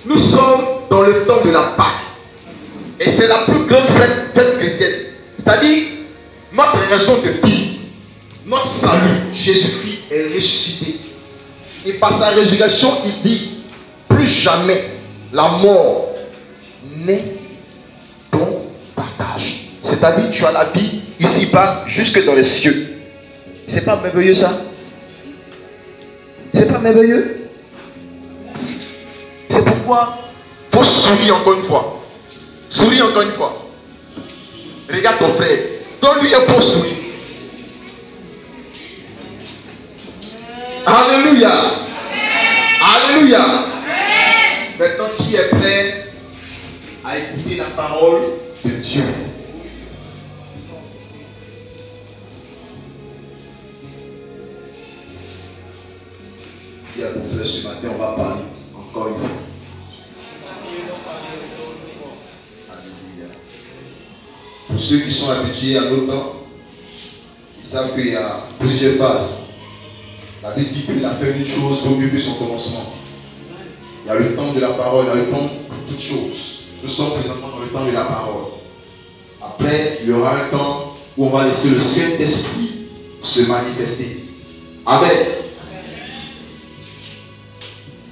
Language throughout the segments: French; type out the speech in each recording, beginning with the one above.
Nous sommes dans le temps de la Pâque. Et c'est la plus grande fête chrétienne. C'est-à-dire, notre raison de vie, notre salut, Jésus-Christ est ressuscité. Et par sa résurrection, il dit, plus jamais la mort n'est ton partage. C'est-à-dire, tu as la vie ici-bas, jusque dans les cieux. C'est pas merveilleux ça? C'est pas merveilleux? C'est pourquoi il faut sourire encore une fois. Souris encore une fois. Regarde ton frère. Donne-lui un beau sourire. Alléluia. Alléluia. Maintenant, qui est prêt à écouter la parole de Dieu? Si à vous plaît, ce matin, on va parler encore une fois. Pour ceux qui sont habitués à nos temps, ils savent qu'il y a plusieurs phases. La Bible dit qu'il a fait une chose au début de son commencement. Il y a le temps de la parole, il y a le temps pour toutes choses. Nous sommes présentement dans le temps de la parole. Après, il y aura un temps où on va laisser le Saint-Esprit se manifester. Amen.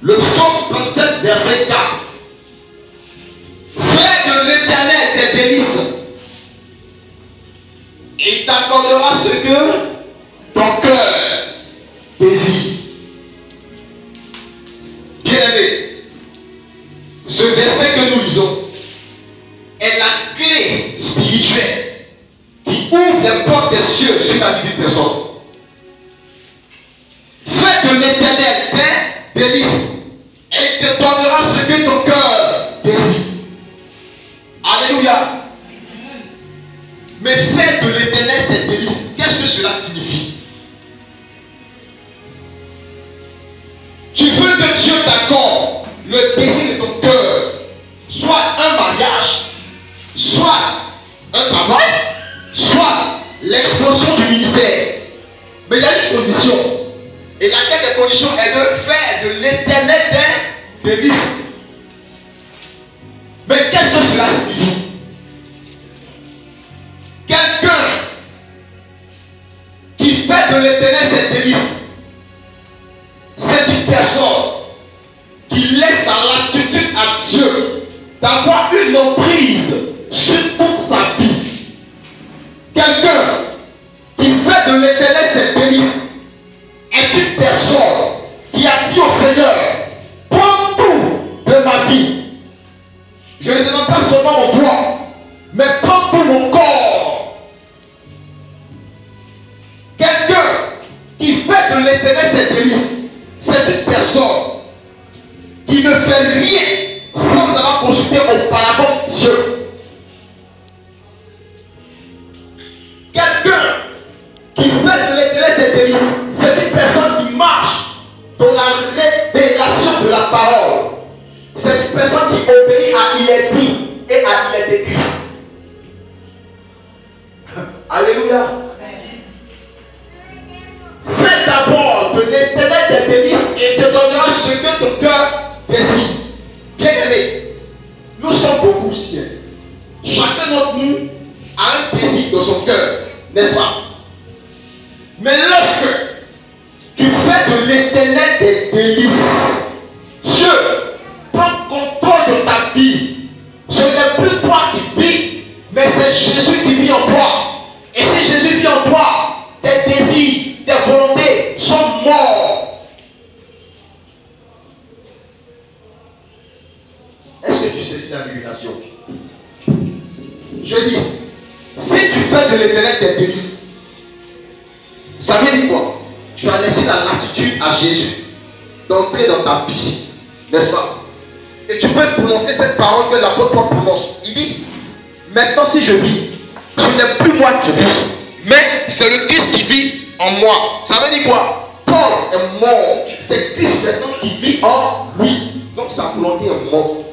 Le psaume 37, verset 4. Fais de l'Éternel tes délices. Il t'accordera ce que ton cœur désire. Bien-aimé, ce verset que nous lisons est la clé spirituelle qui ouvre les portes des cieux sur la vie d'une personne. Fais de l'Éternel tes délices et il te donnera ce que ton cœur désire. Alléluia. Mais faire de l'Éternel ses délices, qu'est-ce que cela signifie? Tu veux que Dieu t'accorde le désir de ton cœur, soit un mariage, soit un travail, soit l'explosion du ministère. Mais il y a une condition. Et laquelle des conditions est de faire de l'Éternel des délices. Mais qu'est-ce que cela signifie? Quelqu'un qui fait de l'Éternel ses délices, c'est une personne qui laisse dans l'attitude à Dieu d'avoir une emprise sur toute sa vie. Quelqu'un qui fait de l'Éternel ses délices est une personne qui a dit au Seigneur, prends tout de ma vie. Je ne demande pas seulement mon doigt, mais prends tout mon corps. Quelqu'un qui fait de l'Éternel ses délices, c'est une personne qui ne fait rien sans avoir consulté auparavant Dieu. Quelqu'un qui fait de l'Éternel ses délices, c'est une personne qui marche dans la révélation de la parole. C'est une personne qui obéit à il est dit et à il est écrit. Alléluia. Fais d'abord de l'Éternel des délices et te donnera ce que ton cœur désire. Bien-aimé, nous sommes beaucoup ici. Chacun d'entre nous a un désir dans son cœur, n'est-ce pas? Mais lorsque tu fais de l'Éternel des délices, Dieu prend contrôle de ta vie. Ce n'est plus toi qui vis, mais c'est Jésus qui vit en toi. Et si Jésus vit en toi, tes désirs, tes volontés sont morts. Est-ce que tu saisis la illumination? Je dis, si tu fais de l'Éternel tes délices, ça veut dire quoi? Tu as laissé la latitude à Jésus d'entrer dans ta vie, n'est-ce pas? Et tu peux prononcer cette parole que l'apôtre Paul prononce. Il dit, maintenant si je vis, ce n'est plus moi qui vis, mais c'est le Christ qui vit en moi. Ça veut dire quoi? Paul est mort. C'est Christ maintenant qui vit en lui. Donc sa volonté est morte.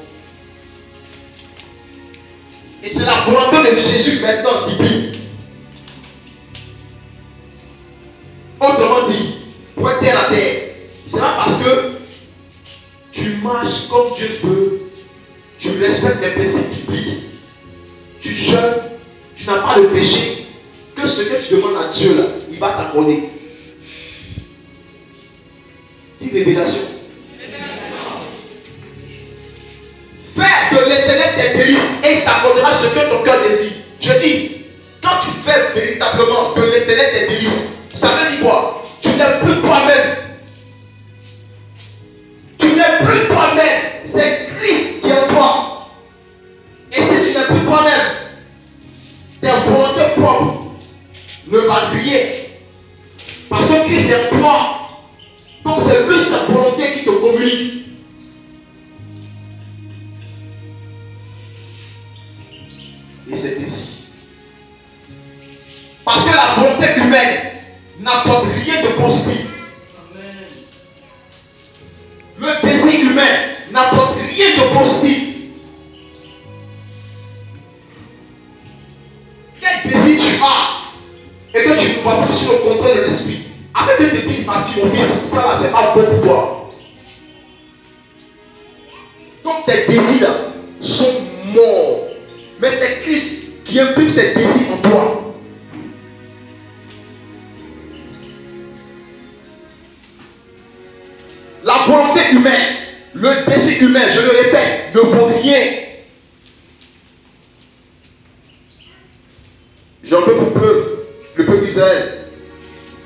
Et c'est la volonté de Jésus maintenant qui vit. Autrement dit, pour être terre à terre, c'est pas parce que tu marches comme Dieu veut respectes les principes bibliques, tu jeûnes, tu n'as pas de péché, que ce que tu demandes à Dieu là, il va t'accorder. Dis révélation. Fais de l'Éternel tes délices et il t'accordera ce que ton cœur désire. Je dis, quand tu fais véritablement de l'Éternel tes délices, ça veut dire quoi? Tu n'es plus toi-même. Tu n'es plus toi-même. C'est Christ qui est en toi. Et si tu n'es plus toi-même, tes volontés propres ne valent rien. Parce que Christ est en toi. Donc c'est lui sa volonté qui te communique. Et c'est ici. Parce que la volonté humaine n'apporte rien de positif. Le désir humain n'apporte rien de positif. Quel désir tu as et que tu ne vas plus sur le contrôle de l'esprit. Avec que tu te dises, ma fille, mon fils, ça là c'est pas bon pour toi. Donc tes désirs là sont morts. Mais c'est Christ qui imprime ses désirs en toi. La volonté humaine, le désir humain, je le répète, ne vaut rien. J'en veux pour preuve le peuple d'Israël.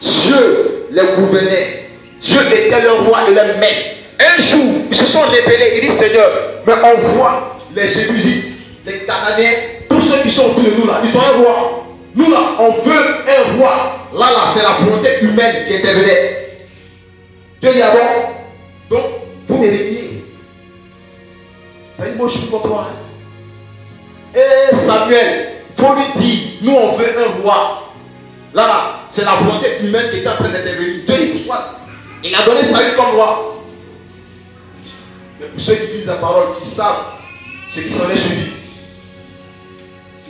Dieu les gouvernait. Dieu était le roi et le maître. Un jour, ils se sont rebellés. Ils disent, Seigneur, mais on voit les Jébusites, les Cananéens, tous ceux qui sont autour de nous là, ils ont un roi. Nous là, on veut un roi. Là, c'est la volonté humaine qui intervenait. Dieu dit, ah bon? Donc, vous méritez. Ça dit, moi je suis pour toi. Et Samuel, il faut lui dire, nous on veut un roi. Là, c'est la volonté humaine qui est en train d'intervenir. Dieu dit, soit. Il a donné Saül comme roi. Mais pour ceux qui lisent la parole, qui savent ce qui s'en est suivi,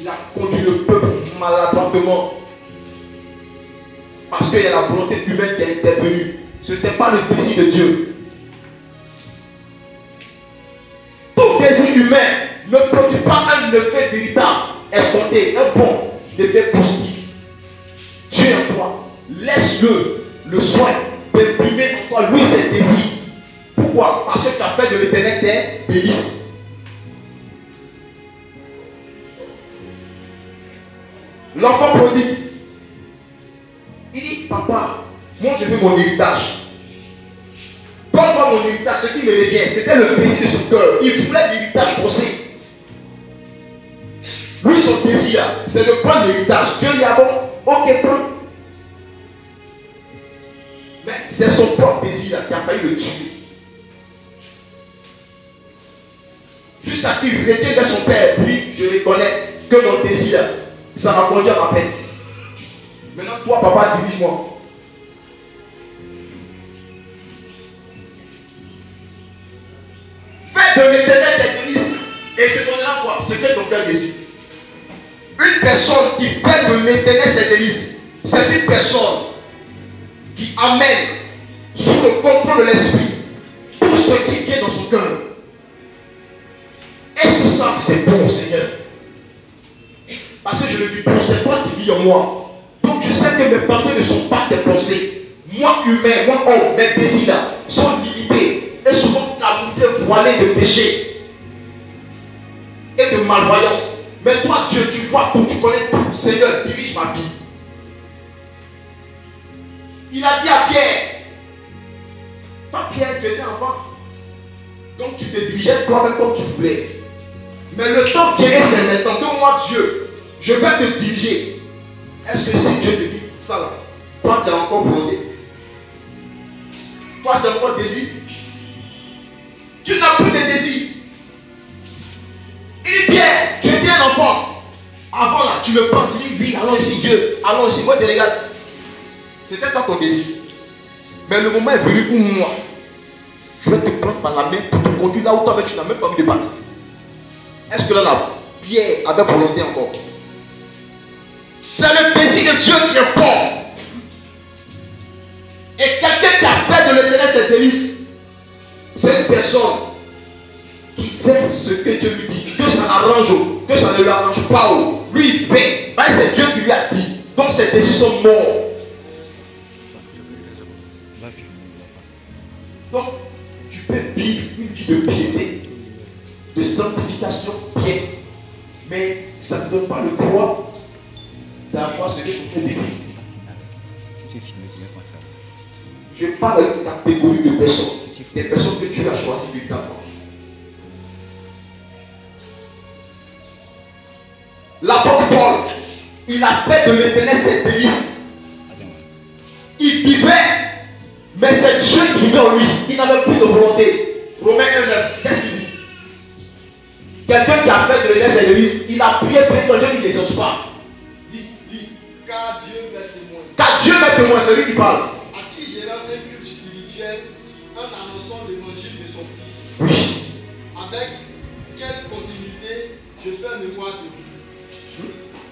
il a conduit le peuple maladroitement. Parce qu'il y a la volonté humaine qui est intervenue. Ce n'était pas le désir de Dieu. Tout désir humain ne produit pas un effet véritable, escompté, un bon effet positif. Dieu en toi, laisse-le le soin d'imprimer en toi, lui, ses désirs. Pourquoi? Parce que tu as fait de l'Éternel tes délices. L'enfant prodigue, il dit, papa, moi je veux mon héritage. Donne-moi mon héritage, ce qui me revient. C'était le désir de son cœur. Il voulait l'héritage forcé. Lui, son désir, c'est de prendre l'héritage. Dieu lui a bon, ok, prends. Mais c'est son propre désir qui a failli le tuer. Jusqu'à ce qu'il revienne vers son père. Puis, je reconnais que mon désir, ça m'a conduit à ma pète. Maintenant, toi, papa, dirige-moi. Fais de l'Éternel tes délices et te donnera quoi? Ce que ton cœur désire. Une personne qui fait de l'Éternel ses délices, c'est une personne qui amène sous le contrôle de l'esprit tout ce qui vient dans son cœur. Est-ce que ça c'est bon, Seigneur? Parce que je le vis plus, c'est toi qui vis en moi. Donc je sais que mes pensées ne sont pas tes pensées. Moi humain, moi homme, mes désirs là sont limités et souvent camouflés, voilés de péché et de malvoyance. Mais toi Dieu, tu vois tout, tu connais tout. Seigneur, dirige ma vie. Il a dit à Pierre, toi Pierre, tu étais enfant, donc tu te dirigeais toi-même comme tu voulais. Mais le temps vient et c'est maintenant. Donc moi Dieu, je vais te diriger. Est-ce que si Dieu te dit ça là, toi tu as encore volonté? Toi tu as encore désir? Tu n'as plus de désir. Il dit Pierre, tu étais un enfant. Avant là, tu me prends, tu dis oui, allons ici Dieu, allons ici, moi je te regarde. C'était toi ton désir. Mais le moment est venu pour moi. Je vais te prendre par la main pour te conduire là où toi tu n'as même pas envie de partir. Est-ce que là, Pierre avait volonté encore? C'est le désir de Dieu qui importe. Et quelqu'un qui a fait de l'Éternel ses délices, c'est une personne qui fait ce que Dieu lui dit. Que arrange ou que ça ne lui arrange pas, lui il fait. Ben, c'est Dieu qui lui a dit. Donc ses décisions sont mortes. Donc, tu peux vivre une vie de piété, de sanctification bien, mais ça ne te donne pas le droit d'avoir ce que tu désires. Je parle d'une catégorie de personnes, des personnes que Dieu a choisies véritablement. L'apôtre Paul, il a fait de l'Éternel ses délices. Il vivait, mais c'est Dieu qui vivait en lui. Il n'avait plus de volonté. Romains 1,9, qu'est-ce qu'il dit? Quelqu'un qui a fait de l'Éternel ses délices, il a prié pour Dieu qui ne l'exauce pas. Dis, car Dieu m'est témoin. Car Dieu m'est témoin, c'est lui qui parle. À qui j'ai rendu un culte spirituel en annonçant l'évangile de son Fils. Oui. Avec quelle continuité je fais mémoire de vous.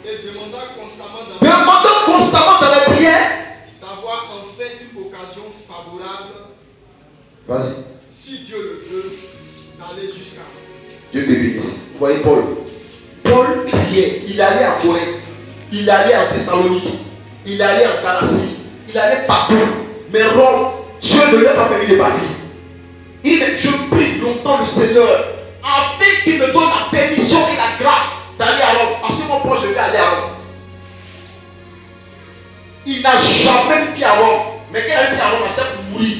Et demandant constamment dans les prières d'avoir enfin une occasion favorable. Vas-y. Si Dieu le veut, d'aller jusqu'à vous. Dieu te bénisse. Vous voyez Paul. Paul priait. Il allait à Corinthe. Il allait en Thessalonique. Il allait en Galatie. Il allait partout. Mais Rome, Dieu ne lui a pas permis de partir. Il dit, je prie longtemps le Seigneur afin qu'il me donne la permission et la grâce d'aller à Rome. Parce que mon proche, je vais aller à Rome. Il n'a jamais pris à Rome. Mais quand il a pris à Rome, c'est pour mourir.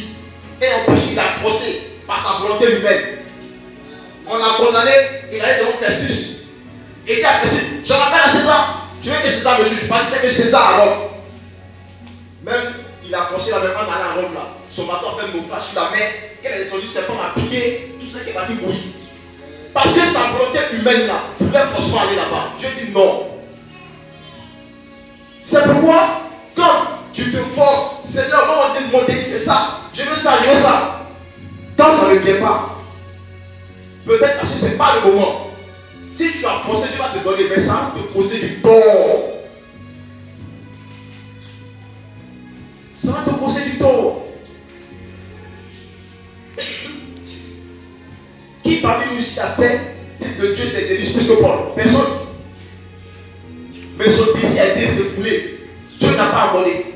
Et en plus, il a forcé par sa volonté humaine. On l'a condamné, il allait devant Festus. Et il dit à Festus, j'en appelle à César. Je veux que César me juge. Parce que c'est que César à Rome. Même, il a forcé la même en allant à Rome là. Son bateau a fait un naufrage sur la mer. Quand elle est descendue, c'est comme a piqué. Tout ça qui est parti mourir. Parce que sa volonté humaine là voulait forcément aller là-bas. Dieu dit non. C'est pourquoi, quand tu te forces, Seigneur, moi mon désir c'est ça. Je veux ça, je veux ça. Quand ça ne vient pas, peut-être parce que ce n'est pas le moment. Si tu as forcé, Dieu va te donner, mais ça va te causer du tort. Ça va te causer du tort. Qui parmi nous ici a fait de Dieu ses délices plus que Paul? Personne. Mais son désir a été refoulé. Dieu n'a pas abordé.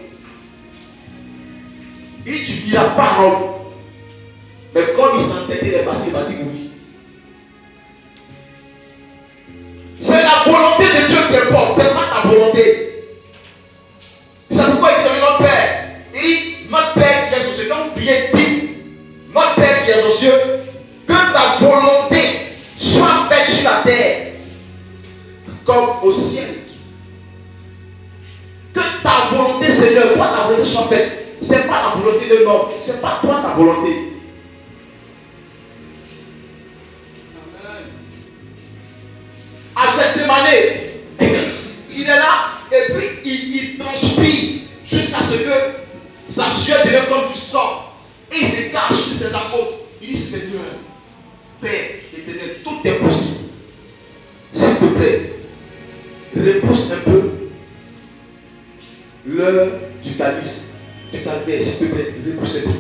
Et tu diras pas Rome. Mais comme il s'entêtait les parties, il va dire oui. C'est la volonté de Dieu qui importe, c'est pas ta volonté. C'est pourquoi il dit notre Père. Il dit, notre Père qui est aux cieux, quand vous priez, dites, notre Père qui est aux cieux, que ta volonté soit faite sur la terre comme au ciel. Que ta volonté, Seigneur, toi ta volonté soit faite. Ce n'est pas la volonté de l'homme, ce n'est pas toi ta volonté. À Gethsémani, il est là et puis il transpire jusqu'à ce que sa sueur devienne comme du sang. Et il se cache sur ses apôtres. Il dit, Seigneur, Père éternel, tout est possible. S'il te plaît, repousse un peu l'heure du calice, du calvaire, s'il te plaît, repousse un peu.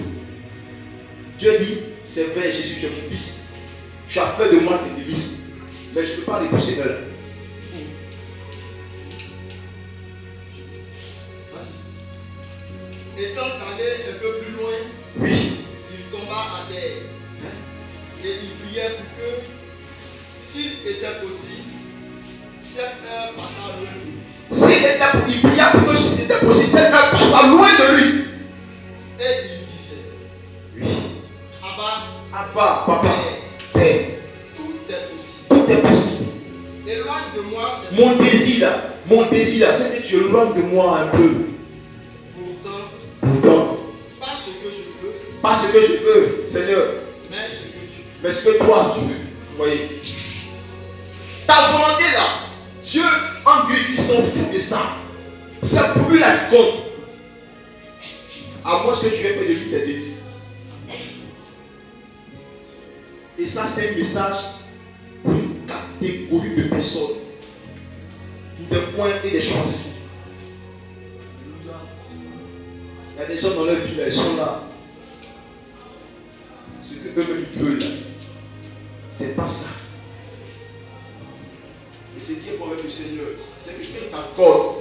Dieu dit, c'est vrai, Jésus, tu es mon fils. Tu as fait de moi tes délices. Mais je ne peux pas repousser l'heure. Étant allé un peu plus loin, Oui. il tomba à terre. Et il priait pour que, s'il était possible, cette heure passât loin de lui. Il priait pour que si c'était possible, cette heure passât loin de lui. Et il disait, Oui. Abba, Papa, Père, tout est possible. tout est possible. Éloigne de moi cette Mon désir là, c'est que tu éloignes de moi un peu. Pourtant, pas ce que je veux, pas ce que je veux, Seigneur, mais ce que tu veux. mais ce que toi tu veux. Vous voyez, ta volonté là, Dieu en Griffe, il s'en fout de ça. C'est pour lui là qui compte. À moins que tu aies fait de lui tes délices. Et ça, c'est un message pour une catégorie de personnes, pour des points et des choses. Il y a des gens dans leur vie, là, ils sont là. Ce que eux-mêmes veulent, là, c'est pas ça. Seigneur, c'est que quelqu'un t'accorde,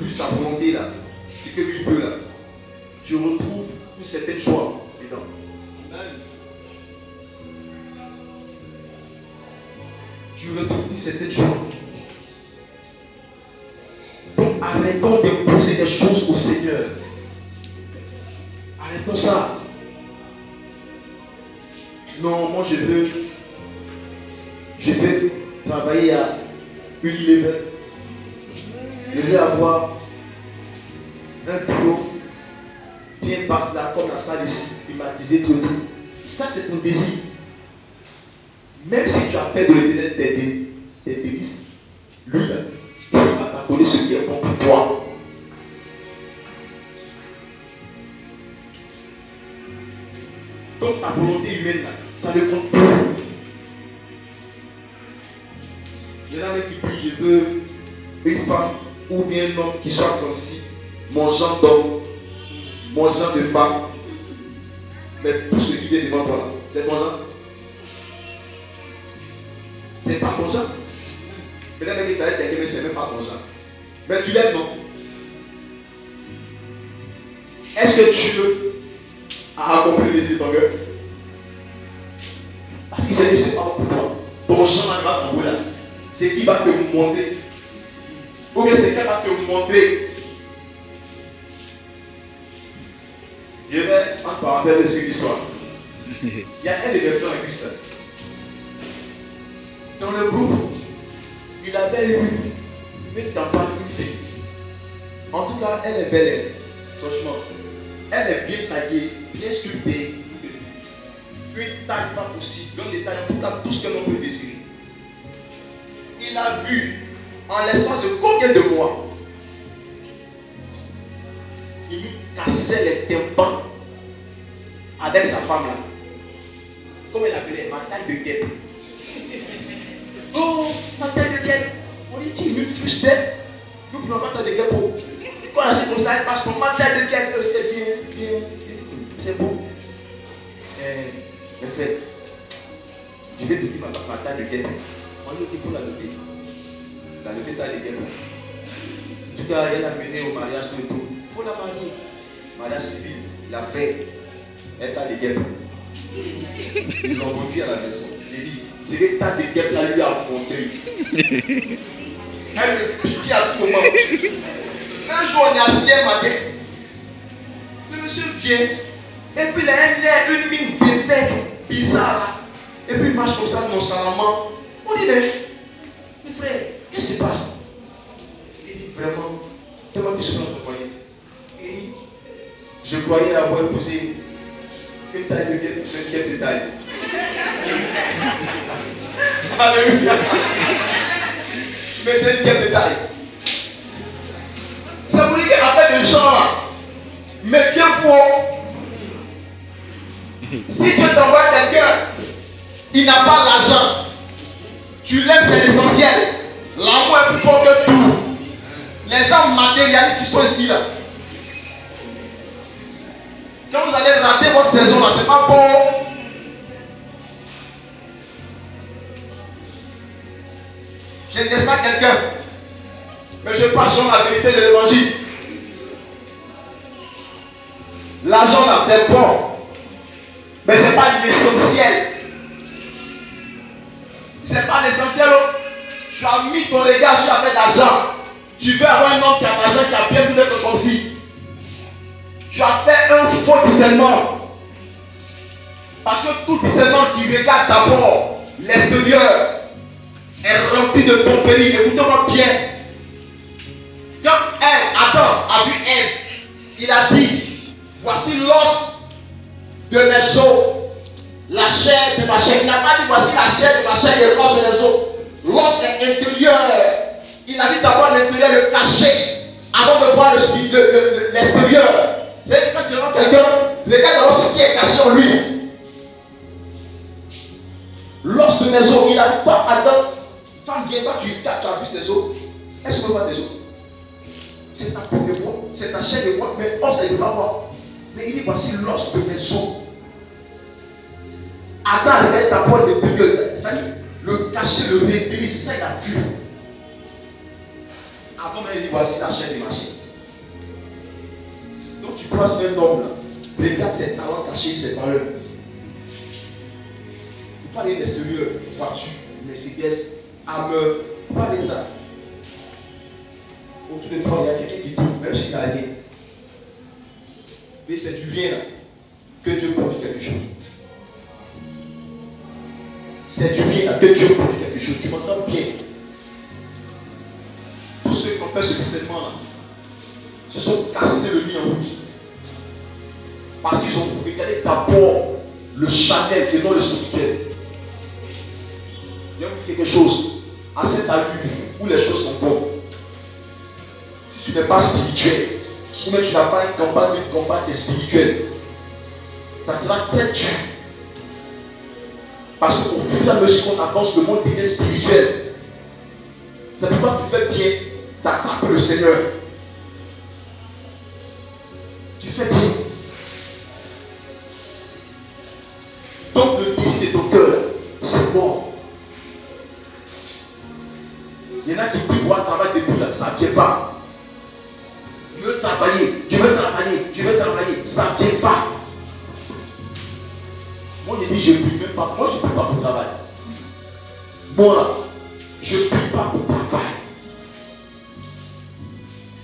lui, sa volonté là, ce que lui veut là, tu retrouves une certaine joie dedans. Amen. Tu retrouves une certaine joie. Donc arrêtons d'imposer des choses au Seigneur. Arrêtons ça. Non, moi je veux travailler à Unilever. Je veux avoir un bureau bien basse là, comme la salle ici, climatisée, tout. Ça c'est ton désir. Même si tu as fait de l'éternel des délices, lui là, il va t'accorder ce qui est bon pour toi. Donc ta volonté humaine là, ça ne compte plus. Il y en a qui prient, je veux une femme ou bien un homme qui soit comme si, mon genre d'homme, mon genre de femme, mais tout ce qui vient devant toi là, c'est ton genre. C'est pas ton genre. Peut-être que tu as dit mais c'est même pas ton genre. Mais tu l'aimes, non? Est-ce que Dieu a accompli les désir de ton cœur? Parce qu'il s'est dit, c'est pas pour toi. Ton genre va t'envoyer là. C'est qui va te montrer. Ou bien c'est qui va te montrer. Je vais en parenthèse de l'histoire. Il y a un de mes frères en Christ. Dans le groupe, il avait eu une campagne, une fille. En tout cas, elle est belle, elle. Franchement. Elle est bien taillée, bien sculptée. Une taille pas possible. Dans les tailles, en tout cas, tout ce que l'on peut désirer. Il a vu, en l'espace de combien de mois, il lui cassait les tympans avec sa femme là. Comment il appelait? Ma taille de guêpe. Oh, ma taille de guêpe. On dit, tu me frustrais. Nous prenons ma taille de guêpe. Quand on a comme ça, parce que ma taille de guêpe, c'est bien, c'est beau. Mes frères, je vais te dire ma taille de guêpe. Il faut la noter. La noter taille de guêpe. En tout cas, elle a mené au mariage tout et tout. Il faut la marier. Mariage civil, la fête, elle taille de guêpe. Ils ont vendu à la maison. J'ai dit, c'est les tas de guêpes là lui a rencontré. Elle me piquait à tout moment. Un jour, on est assis un matin. Le monsieur vient. Et puis il a une mine défaite, bizarre. Et puis il marche comme ça, nonchalamment. On dit, mais frère, qu'est-ce qui se passe? Il dit, vraiment, tellement que je suis dans son foyer. Il dit, je croyais avoir épousé une taille de guêpe, c'est une guêpe de taille. Alléluia. Mais c'est une guêpe de taille. Ça vous dit qu'après des gens là, méfiez-vous. Si Dieu t'envoie quelqu'un, il n'a pas l'argent. Tu l'aimes, c'est l'essentiel. L'amour est plus fort que tout. Les gens matérialistes qui sont ici là. Quand vous allez rater votre saison là, c'est pas bon. Je ne teste pas quelqu'un, mais je passe sur la vérité de l'évangile. L'argent là, c'est bon, mais ce n'est pas l'essentiel. C'est pas l'essentiel. Tu as mis ton regard sur la d'argent. Tu veux avoir un homme qui a de l'argent, qui a bien voulu être comme si. Tu as fait un faux discernement. Parce que tout discernement qui regarde d'abord l'extérieur est rempli de tromperie. Écoutez-moi bien. Quand Adam a vu Ève, il a dit, voici l'os de mes os, la chair de ma chair. Il n'a pas dit voici la chair de ma chair et l'os de mes os. L'os est intérieur. Il a dit d'abord l'intérieur, le cacher, avant de voir l'extérieur. C'est quand tu rentres quelqu'un, regarde d'abord ce qui est caché en lui. L'os de mes os, il a dit, toi Adam, femme bien, toi tu as vu ses os. Est-ce que tu vois tes os? C'est ta peau de moi, c'est ta chair de moi, mais os, elle ne va pas voir. Mais il dit, voici l'os de mes os. Adam, regarde d'abord l'intérieur. C'est-à-dire, le cacher, le révéler, c'est ça qu'il a vu. Avant même, il dit voici la chaîne des machines. Donc tu penses un homme là, regarde ses talents cachés, ses valeurs. Vous parlez de l'extérieur, voiture, Mercedes, Hammer, vous parlez de ça. Autour de toi, il y a quelqu'un qui tourne, même s'il a rien. Mais c'est du rien là, que Dieu produit quelque chose. C'est du rien là, que Dieu produit quelque chose. Tu m'entends bien. Tous ceux qui ont fait ce discernement là, se sont cassés le lit en route. Parce qu'ils ont regardé d'abord le charnel et non le spirituel. Je vais vous dire quelque chose. À cet allure où les choses sont bonnes, si tu n'es pas spirituel, ou même tu n'as pas une campagne spirituelle, ça sera très dur. Parce qu'au fur et à mesure qu'on avance, le monde devient spirituel. C'est pourquoi tu fais bien d'attraper le Seigneur. Tu fais bien. Donc le désir de ton cœur, c'est mort. Il y en a qui prient pour un travail depuis là, ça ne vient pas. Je veux travailler, je veux travailler, je veux travailler, ça ne vient pas. Moi je dis je ne prie même pas, moi je ne prie pas pour le travail. Moi là, je ne prie pas pour le travail.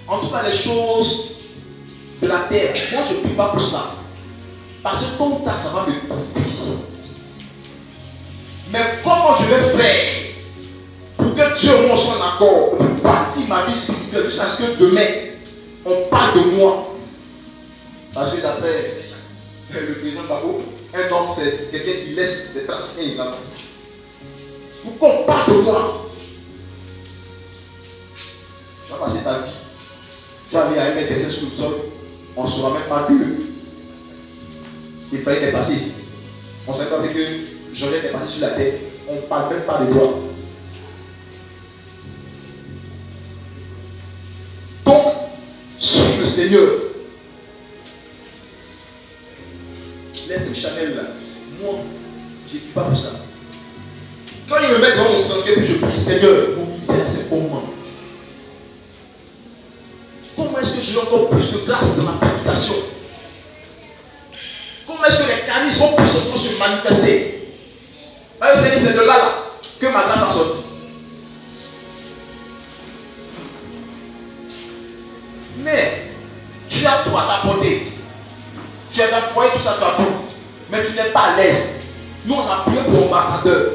En tout cas les choses de la terre, moi je ne prie pas pour ça. Parce que tôt ou tard ça va me bouffer. Mais comment je vais faire pour que Dieu et moi soit d'accord pour bâtir ma vie spirituelle jusqu'à ce que demain on parle de moi? Parce que d'après le président Babo, un homme c'est quelqu'un qui laisse des traces irréversibles. Pour qu'on parle de moi, tu vas passer ta vie, tu vas aller à un mètre sur le sol, on ne saura même pas que il fallait dépasser ici. On ne sait pas que j'aurais dépassé sur la tête, on ne parle même pas de toi. Donc, suis le Seigneur. Les deux Chanel là, moi, je ne prie pas pour ça. Quand il me met dans mon santé, puis je prie, Seigneur, mon ministère c'est pour moi. Comment est-ce que j'ai encore plus de grâce dans ma prédication? Comment est-ce que les charismes vont plus se manifester? Parce que c'est de là que ma grâce a sorti. Mais tu as tout à t'apporter. Tu as ta foi et tout ça, tu as tout. Mais tu n'es pas à l'aise. Nous, on a prié pour ambassadeur.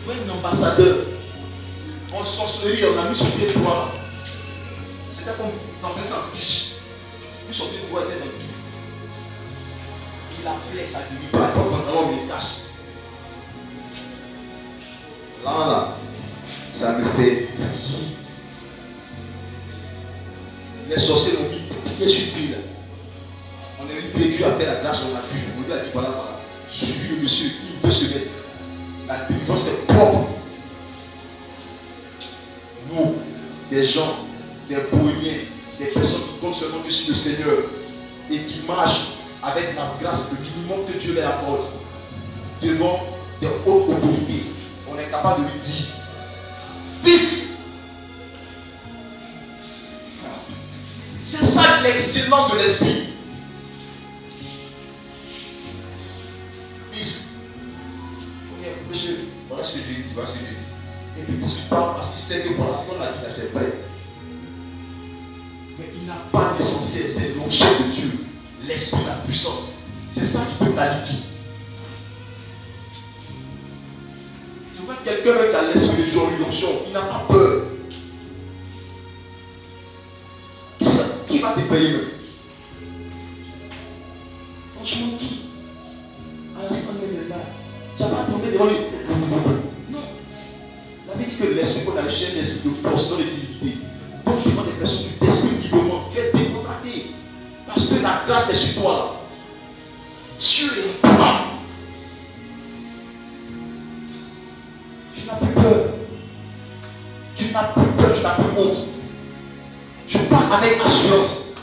Oui, un ambassadeur. En sorcellerie, on a mis son pied droit. C'était comme dans un sang biche. Lui, son pied droit était dans le pied. Il appelait ça, il dit pas, quand on me cache. Là, ça me fait. Les sorciers l'ont mis pied sur pied là. On a vu que Dieu a fait la grâce, on a vu. On lui a dit voilà, suivi le monsieur, une 2 semaines. La délivrance est propre. Nous, des gens, des bohémiens, des personnes qui comptent seulement que sur le Seigneur et qui marchent avec la grâce, le minimum que Dieu leur accorde devant des hautes autorités, on est capable de lui dire fils. C'est ça l'excellence de l'esprit. Fils. Monsieur, voilà ce que Dieu dit, voilà ce que Dieu dit. Et puis il discute pas parce qu'il sait que voilà ce qu'on a dit là, c'est vrai. Mais il n'a pas l'essentiel, c'est l'onction de Dieu, l'esprit, la puissance. C'est ça qui peut qualifier. C'est vrai que quelqu'un qui a l'esprit de Dieu, l'onction, il n'a pas peur. Qui va te payer même? Franchement, qui? À l'instant même là, tu n'as pas tombé devant lui. Non. La Bible dit que l'esprit qu'on a le chien, l'esprit de force, non de timidité. Donc devant des personnes, tu t'exprimes librement, tu es décontracté. Parce que la grâce est sur toi. Dieu est toi. Tu n'as plus peur. Tu n'as plus peur, tu n'as plus honte. Tu parles avec assurance.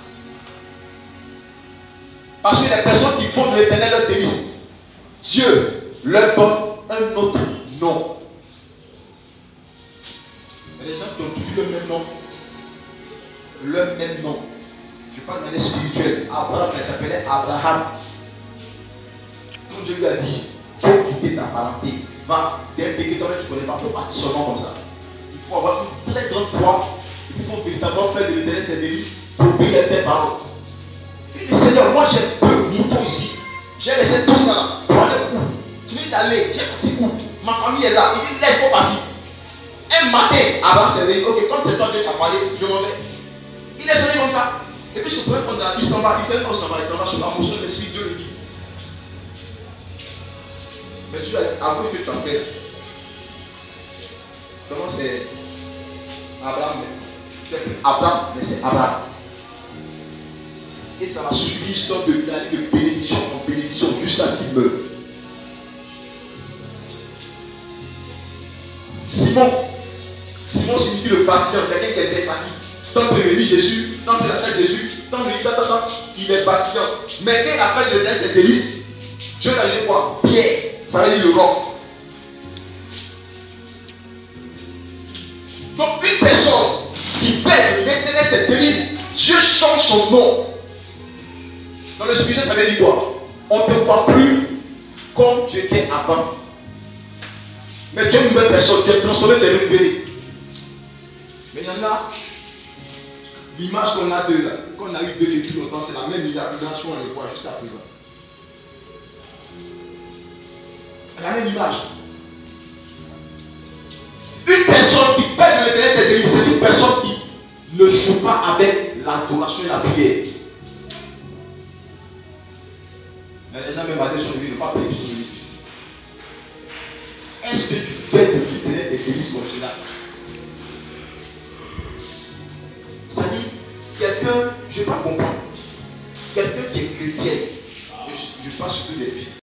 Parce que les personnes qui font de l'éternel leur délice, Dieu leur donne un autre nom. leur même nom. Je parle de manière spirituelle. Abraham, il s'appelait Abraham. Quand Dieu lui a dit, il faut quitter ta parenté, va, dès que toi tu ne connais pas, il faut partir seulement comme ça. Il faut avoir une très grande foi. Il faut véritablement faire de l'éternel tes délices pour obéir à tes paroles. Il dit, Seigneur, moi j'ai deux moutons ici. J'ai laissé tout ça là. Pour aller où? Tu veux d'aller, j'ai parti où? Ma famille est là. Il dit, laisse-moi partir. Un matin, Abraham s'est dit, ok, comme c'est toi Dieu qui as parlé, je m'en vais. Il est sonné comme ça. Et puis, ce premier point, il s'en va. Il sait pas où s'en va. Il s'en va sur la motion de l'esprit. Dieu le dit. Mais Dieu a dit, à cause que tu as fait. Comment c'est Abraham? C'est plus Abraham, mais c'est Abraham. Et ça va suivre l'histoire de d'aller de bénédiction en bénédiction jusqu'à ce qu'il meure. Simon. Simon signifie le patient, quelqu'un qui est desservi. Tant que il dit Jésus, tant que la salle de Jésus, tant que il est patient. Mais quand il a fait le test, c'est délice. Dieu a dit quoi? Pierre, ça veut dire le roc. Donc une personne qui fait de l'éternel ses délices, Dieu change son nom. Dans le spirituel, ça veut dire quoi? On ne te voit plus comme tu étais avant. Mais tu es une nouvelle personne, tu es transformé, tu es révélé. Mais il y en a, l'image qu'on a d'eux là, qu'on a eu d'eux depuis longtemps, c'est la même image qu'on les voit jusqu'à présent. La même image. Une personne qui fait de l'éternel ses délices, c'est une personne qui ne joue pas avec l'adoration et la prière. Mais les gens même basés sur lui ne pas prier sur lui ici. Est-ce que tu fais de l'éternel tes délices mon général? Ça dit, quelqu'un, je ne vais pas comprendre, quelqu'un qui est chrétien, je ne sais pas ce que des filles.